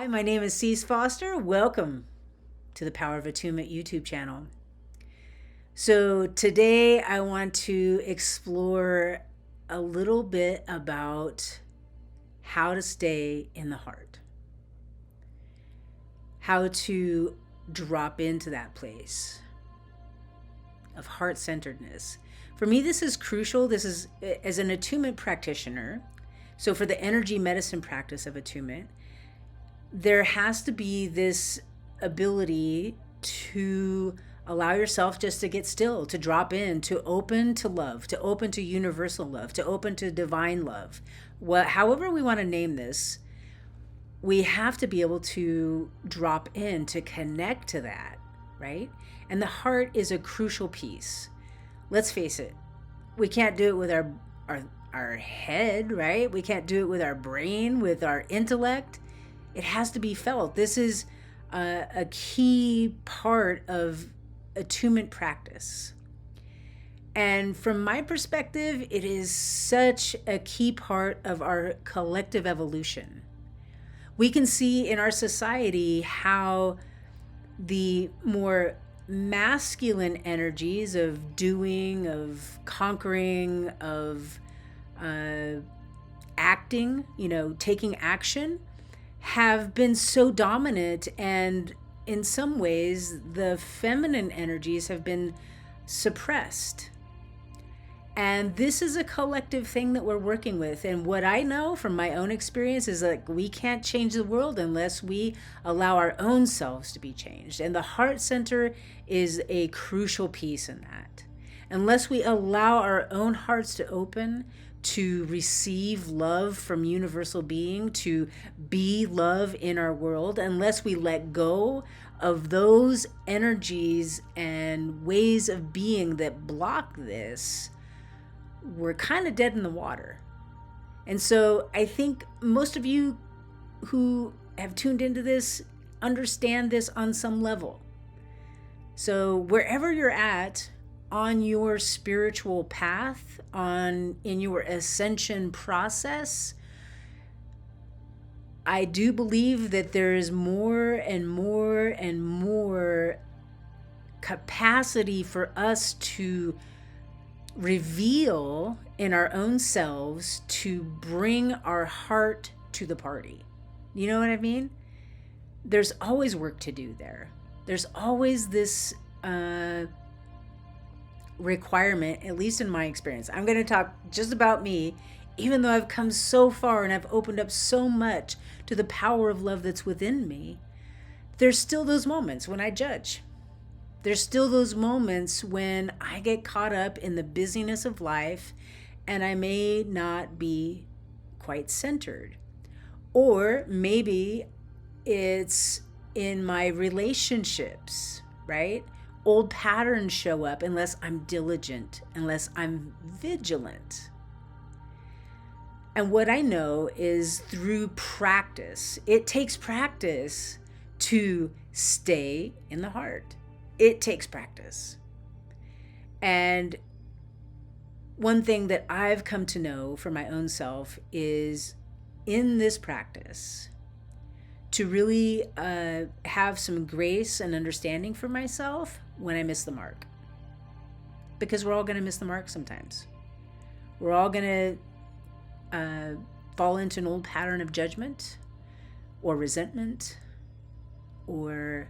Hi, my name is Sece Foster. Welcome to the Power of Attunement YouTube channel. So today I want to explore a little bit about how to stay in the heart, how to drop into that place of heart-centeredness. For me, this is crucial. This is as an attunement practitioner. So for the energy medicine practice of attunement, there has to be this ability to allow yourself just to get still, to drop in, to open to love, to open to universal love, to open to divine love. However we want to name this, we have to be able to drop in, to connect to that, right? And the heart is a crucial piece. Let's face it, we can't do it with our head, right? We can't do it with our brain, with our intellect. It has to be felt. This is a key part of attunement practice. And from my perspective, it is such a key part of our collective evolution. We can see in our society how the more masculine energies of doing, of conquering, of acting, taking action, have been so dominant, and in some ways the feminine energies have been suppressed. And this is a collective thing that we're working with. And what I know from my own experience is like we can't change the world unless we allow our own selves to be changed. And the heart center is a crucial piece in that. Unless we allow our own hearts to open, to receive love from universal being, to be love in our world, unless we let go of those energies and ways of being that block this, we're kind of dead in the water. And so I think most of you who have tuned into this understand this on some level. So wherever you're at on your spiritual path, in your ascension process, I do believe that there is more and more and more capacity for us to reveal in our own selves, to bring our heart to the party. You know what I mean? There's always work to do there. There's always this requirement, at least in my experience. I'm going to talk just about me, even though I've come so far and I've opened up so much to the power of love that's within me. There's still those moments when I judge. There's still those moments when I get caught up in the busyness of life and I may not be quite centered. Or maybe it's in my relationships, right? Old patterns show up unless I'm diligent, unless I'm vigilant. And what I know is through practice, it takes practice to stay in the heart. It takes practice. And one thing that I've come to know for my own self is in this practice to really have some grace and understanding for myself when I miss the mark. Because we're all going to miss the mark sometimes. We're all going to fall into an old pattern of judgment or resentment or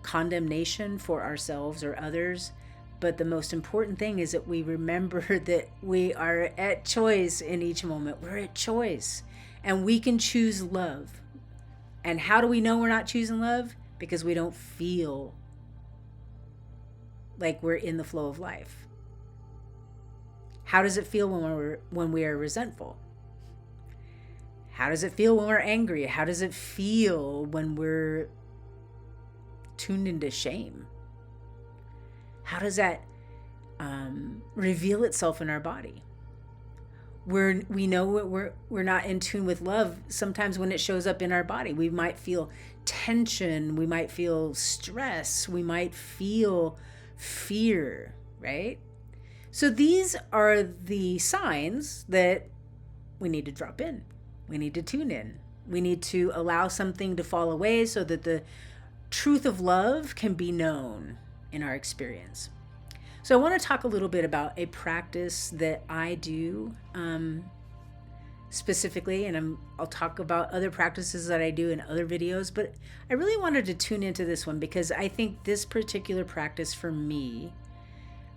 condemnation for ourselves or others. But the most important thing is that we remember that we are at choice in each moment. We're at choice and we can choose love. And how do we know we're not choosing love? Because we don't feel like we're in the flow of life. How does it feel when we are resentful? How does it feel when we're angry? How does it feel when we're tuned into shame? How does that reveal itself in our body? We know we're not in tune with love sometimes when it shows up in our body. We might feel tension, we might feel stress, we might feel fear, right? So these are the signs that we need to drop in. We need to tune in. We need to allow something to fall away so that the truth of love can be known in our experience. So I want to talk a little bit about a practice that I do specifically, and I'll talk about other practices that I do in other videos, but I really wanted to tune into this one because I think this particular practice for me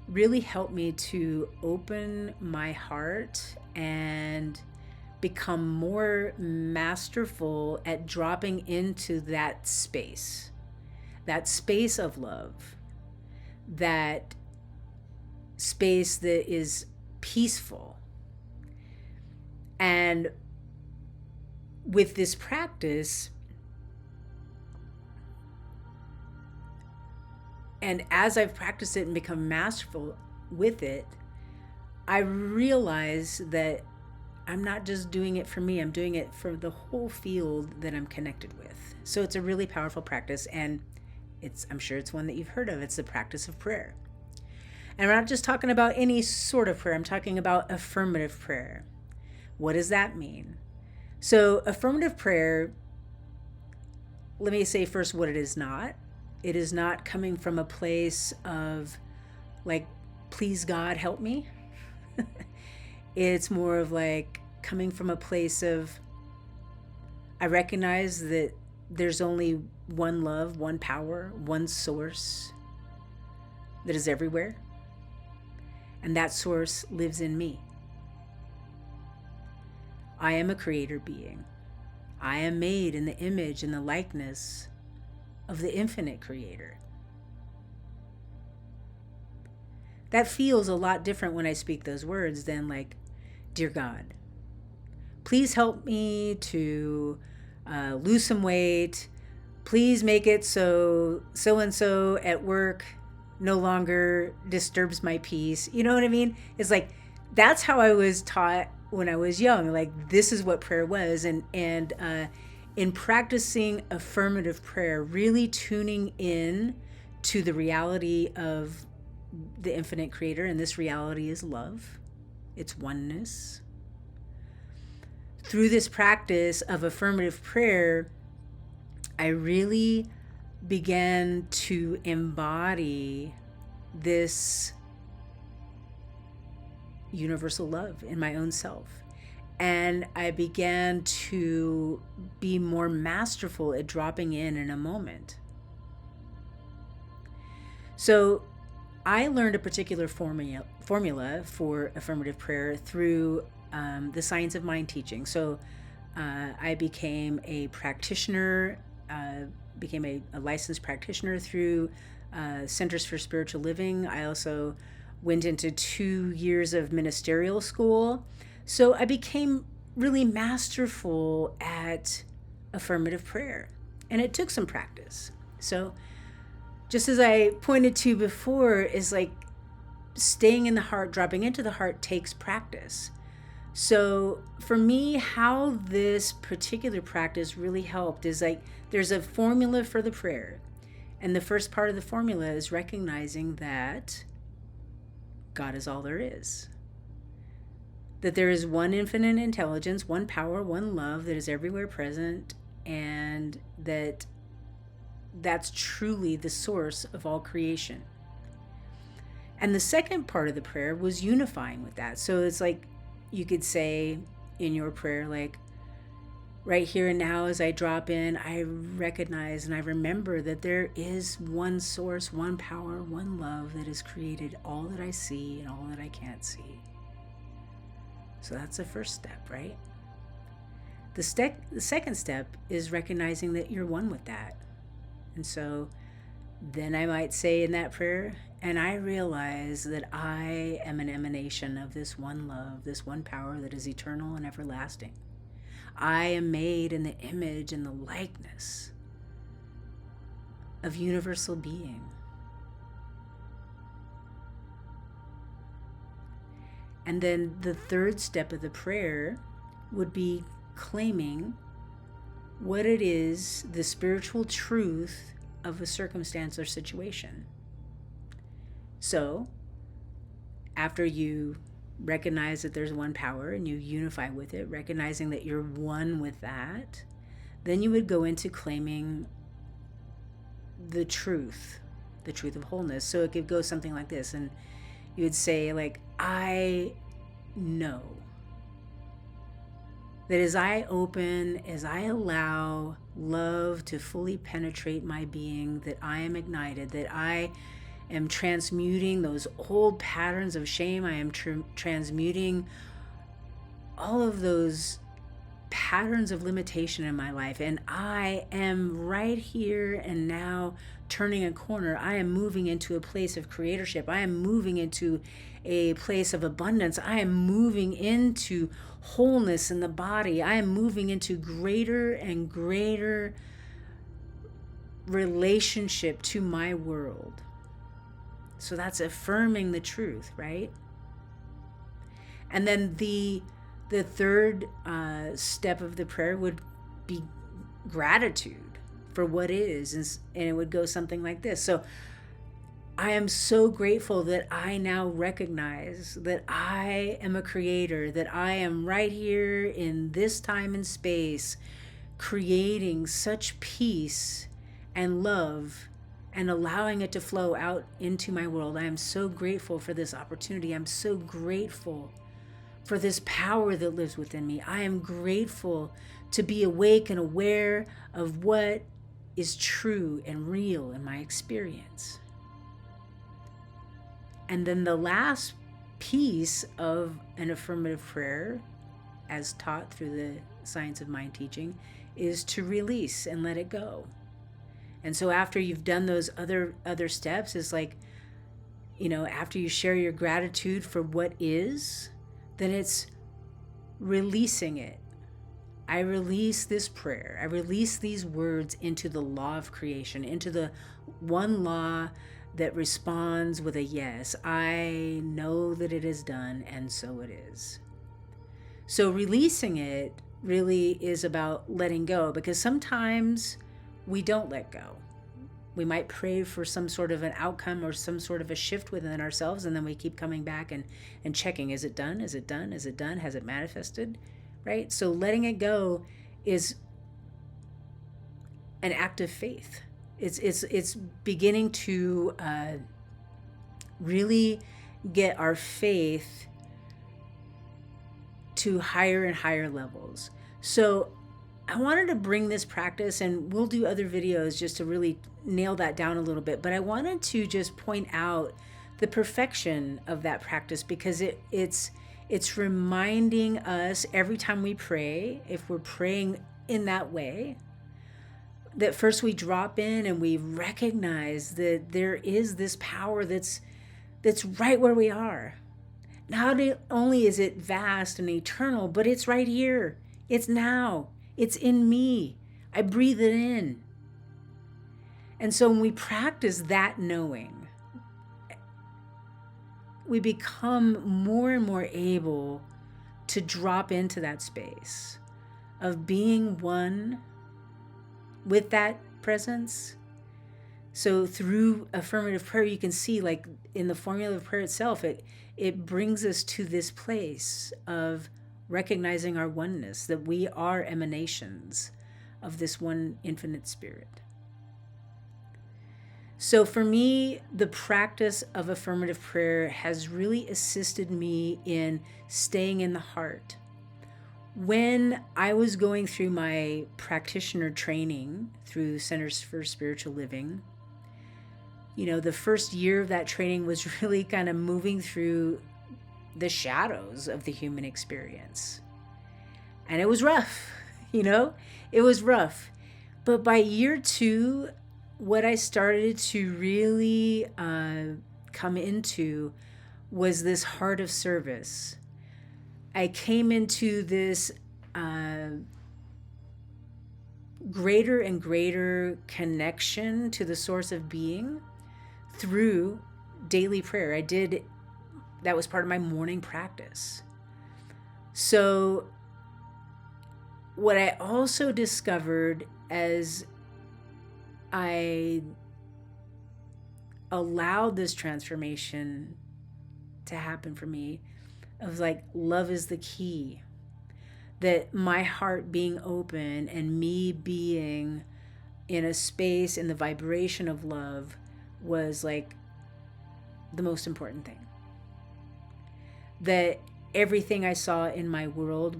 really helped me to open my heart and become more masterful at dropping into that space of love, that space that is peaceful. And with this practice, and as I've practiced it and become masterful with it, I realize that I'm not just doing it for me, I'm doing it for the whole field that I'm connected with. So it's a really powerful practice, and I'm sure it's one that you've heard of. It's the practice of prayer. And we're not just talking about any sort of prayer, I'm talking about affirmative prayer. What does that mean? So affirmative prayer, let me say first what it is not. It is not coming from a place of like, please God, help me. It's more of like coming from a place of, I recognize that there's only one love, one power, one source that is everywhere. And that source lives in me. I am a creator being. I am made in the image and the likeness of the infinite creator. That feels a lot different when I speak those words than like, dear God, please help me to lose some weight. Please make it so and so at work no longer disturbs my peace. You know what I mean? It's like, that's how I was taught when I was young. Like, this is what prayer was. And in practicing affirmative prayer, really tuning in to the reality of the infinite creator, and this reality is love, it's oneness. Through this practice of affirmative prayer, I really began to embody this universal love in my own self. And I began to be more masterful at dropping in a moment. So I learned a particular formula for affirmative prayer through the science of mind teaching. So I became a practitioner, became a licensed practitioner through Centers for Spiritual Living. I also went into 2 years of ministerial school. So I became really masterful at affirmative prayer. And it took some practice. So just as I pointed to before, is like staying in the heart, dropping into the heart takes practice. So for me, how this particular practice really helped is like, there's a formula for the prayer. And the first part of the formula is recognizing that God is all there is. That there is one infinite intelligence, one power, one love that is everywhere present, and that's truly the source of all creation. And the second part of the prayer was unifying with that. So it's like, you could say in your prayer, like, right here and now as I drop in, I recognize and I remember that there is one source, one power, one love that has created all that I see and all that I can't see. So that's the first step, right? The second step is recognizing that you're one with that. And so then I might say in that prayer, and I realize that I am an emanation of this one love, this one power that is eternal and everlasting. I am made in the image and the likeness of universal being. And then the third step of the prayer would be claiming what it is, the spiritual truth of a circumstance or situation. So, after you recognize that there's one power and you unify with it, recognizing that you're one with that, then you would go into claiming the truth of wholeness. So it could go something like this, and you would say, like, I know that as I open, as I allow love to fully penetrate my being, that I am ignited, that I am transmuting those old patterns of shame. I am transmuting all of those patterns of limitation in my life. And I am right here and now turning a corner. I am moving into a place of creatorship. I am moving into a place of abundance. I am moving into wholeness in the body. I am moving into greater and greater relationship to my world. So that's affirming the truth, right? And then the third step of the prayer would be gratitude for what is, and it would go something like this. So I am so grateful that I now recognize that I am a creator, that I am right here in this time and space creating such peace and love and allowing it to flow out into my world. I am so grateful for this opportunity. I'm so grateful for this power that lives within me. I am grateful to be awake and aware of what is true and real in my experience. And then the last piece of an affirmative prayer, as taught through the science of mind teaching, is to release and let it go. And so after you've done those other steps, is like, after you share your gratitude for what is, then it's releasing it. I release this prayer. I release these words into the law of creation, into the one law that responds with a yes. I know that it is done, and so it is. So releasing it really is about letting go, because sometimes we don't let go. We might pray for some sort of an outcome or some sort of a shift within ourselves, and then we keep coming back and checking, is it done? Is it done? Is it done? Has it manifested? Right? So letting it go is an act of faith. It's beginning to really get our faith to higher and higher levels. So I wanted to bring this practice, and we'll do other videos just to really nail that down a little bit, but I wanted to just point out the perfection of that practice, because it's reminding us every time we pray, if we're praying in that way, that first we drop in and we recognize that there is this power that's right where we are. Not only is it vast and eternal, but it's right here. It's now. It's in me. I breathe it in. And so when we practice that knowing, we become more and more able to drop into that space of being one with that presence. So through affirmative prayer, you can see, like in the formula of prayer itself, it brings us to this place of recognizing our oneness, that we are emanations of this one infinite spirit. So for me, the practice of affirmative prayer has really assisted me in staying in the heart. When I was going through my practitioner training through Centers for Spiritual Living, the first year of that training was really kind of moving through the shadows of the human experience. And it was rough, it was rough. But by year 2, what I started to really come into was this heart of service. I came into this greater and greater connection to the source of being through daily prayer. That was part of my morning practice. So what I also discovered as I allowed this transformation to happen for me, of like, love is the key. that my heart being open and me being in a space in the vibration of love was like the most important thing. That everything I saw in my world,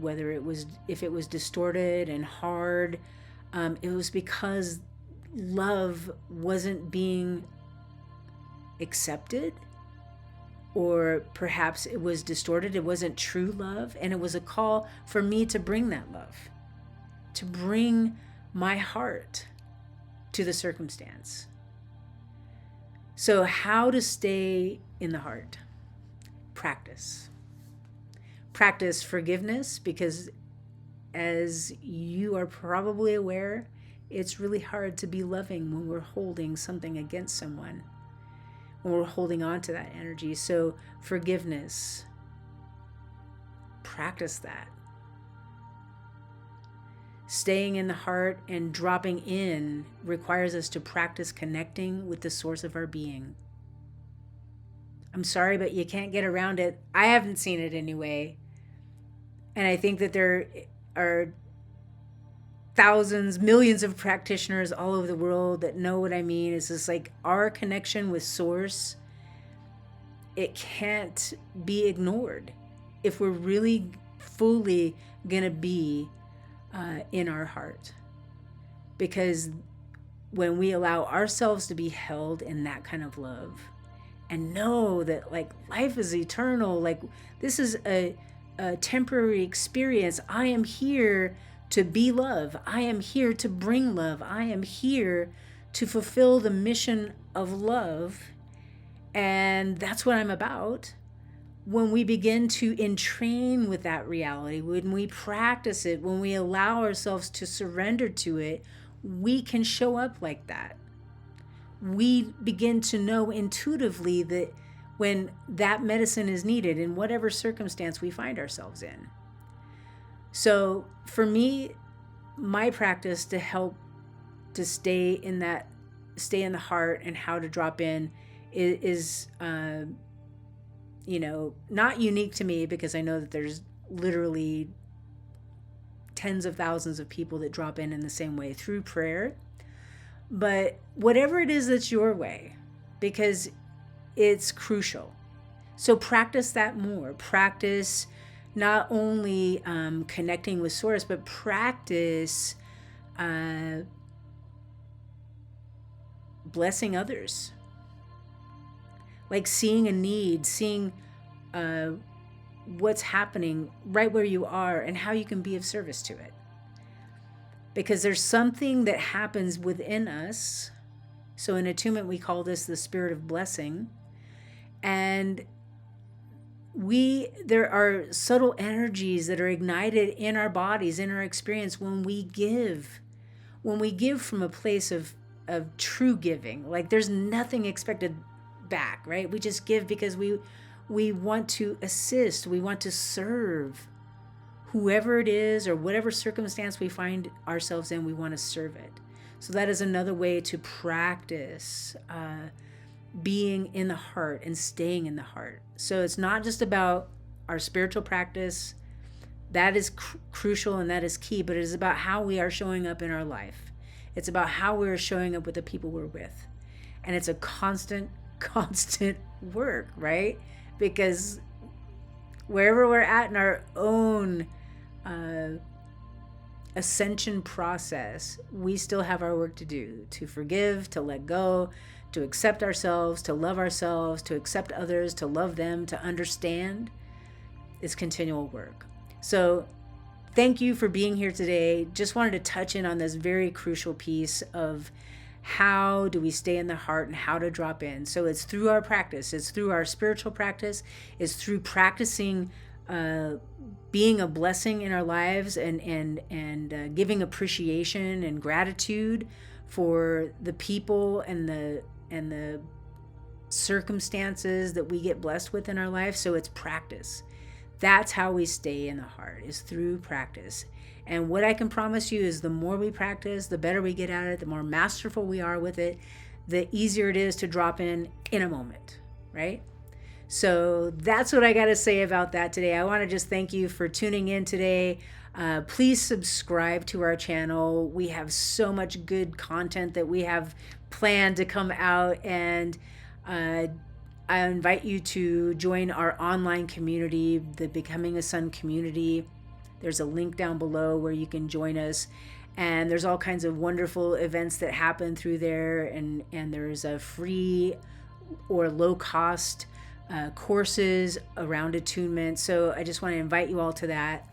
if it was distorted and hard, it was because love wasn't being accepted, or perhaps it was distorted. It wasn't true love. And it was a call for me to bring that love, to bring my heart to the circumstance. So how to stay in the heart? Practice. Practice forgiveness, because as you are probably aware, it's really hard to be loving when we're holding something against someone, when we're holding on to that energy. So forgiveness, practice that. Staying in the heart and dropping in requires us to practice connecting with the source of our being. I'm sorry, but you can't get around it. I haven't seen it anyway. And I think that there are thousands, millions of practitioners all over the world that know what I mean. It's just like our connection with source, it can't be ignored if we're really fully going to be in our heart. Because when we allow ourselves to be held in that kind of love and know that like life is eternal, like this is a temporary experience. I am here to be love. I am here to bring love. I am here to fulfill the mission of love. And that's what I'm about. When we begin to entrain with that reality, when we practice it, when we allow ourselves to surrender to it, we can show up like that. We begin to know intuitively that when that medicine is needed in whatever circumstance we find ourselves in. So for me, my practice to help to stay in the heart and how to drop in is not unique to me, because I know that there's literally tens of thousands of people that drop in the same way through prayer. But whatever it is that's your way, because it's crucial. So practice that more. Practice not only connecting with source, but practice blessing others. Like seeing a need, seeing what's happening right where you are and how you can be of service to it. Because there's something that happens within us. So in Attunement, we call this the spirit of blessing. And there are subtle energies that are ignited in our bodies, in our experience, when we give from a place of true giving. Like there's nothing expected back, right? We just give because we want to assist, we want to serve whoever it is or whatever circumstance we find ourselves in. We want to serve it. So that is another way to practice being in the heart and staying in the heart. So it's not just about our spiritual practice. That is crucial and that is key, but it is about how we are showing up in our life. It's about how we're showing up with the people we're with. And it's a constant work, right? Because wherever we're at in our own ascension process, we still have our work to do, to forgive, to let go, to accept ourselves, to love ourselves, to accept others, to love them, to understand. It's continual work. So thank you for being here today. Just wanted to touch in on this very crucial piece of how do we stay in the heart and how to drop in. So it's through our practice. It's through our spiritual practice. It's through practicing being a blessing in our lives and giving appreciation and gratitude for the people and the circumstances that we get blessed with in our life. So it's practice. That's how we stay in the heart, is through practice. And what I can promise you is the more we practice, the better we get at it, the more masterful we are with it, the easier it is to drop in a moment, right? So that's what I got to say about that today. I want to just thank you for tuning in today. Please subscribe to our channel. We have so much good content that we have planned to come out, and I invite you to join our online community, the Becoming a Son community. There's a link down below where you can join us, and there's all kinds of wonderful events that happen through there, and there's a free or low cost courses around attunement. So I just want to invite you all to that.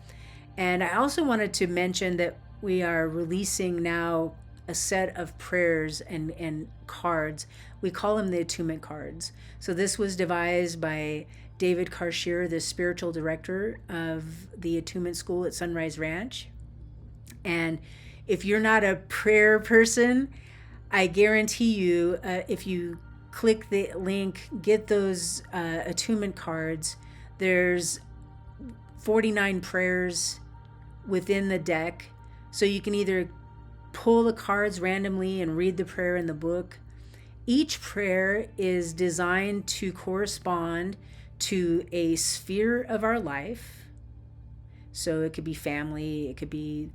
And I also wanted to mention that we are releasing now a set of prayers and cards. We call them the attunement cards. So this was devised by David Karshier, the spiritual director of the attunement school at Sunrise Ranch. And if you're not a prayer person, I guarantee you, if you click the link, get those attunement cards. There's 49 prayers within the deck. So you can either pull the cards randomly and read the prayer in the book. Each prayer is designed to correspond to a sphere of our life. So it could be family, it could be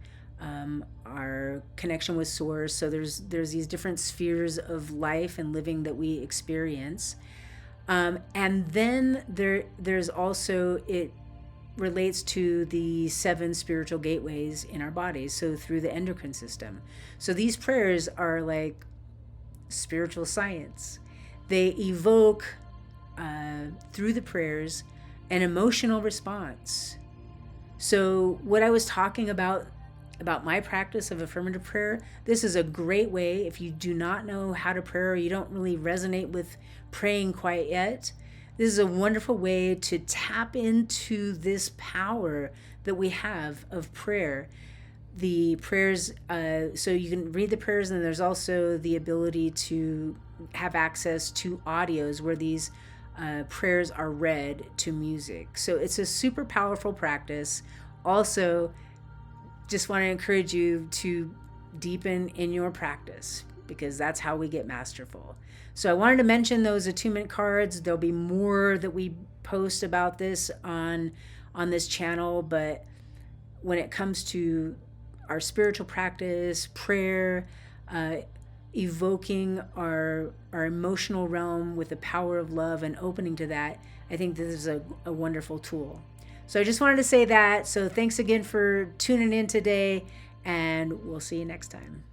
our connection with source. So there's these different spheres of life and living that we experience, and then there's also, it relates to the 7 spiritual gateways in our bodies, so through the endocrine system. So these prayers are like spiritual science. They evoke through the prayers an emotional response. So what I was talking about my practice of affirmative prayer, this is a great way if you do not know how to pray or you don't really resonate with praying quite yet. This is a wonderful way to tap into this power that we have of prayer. The prayers, so you can read the prayers, and there's also the ability to have access to audios where these prayers are read to music. So it's a super powerful practice. Also, just want to encourage you to deepen in your practice, because that's how we get masterful. So I wanted to mention those attunement cards. There'll be more that we post about this on this channel, but when it comes to our spiritual practice, prayer, evoking our emotional realm with the power of love and opening to that, I think this is a wonderful tool. So I just wanted to say that. So thanks again for tuning in today, and we'll see you next time.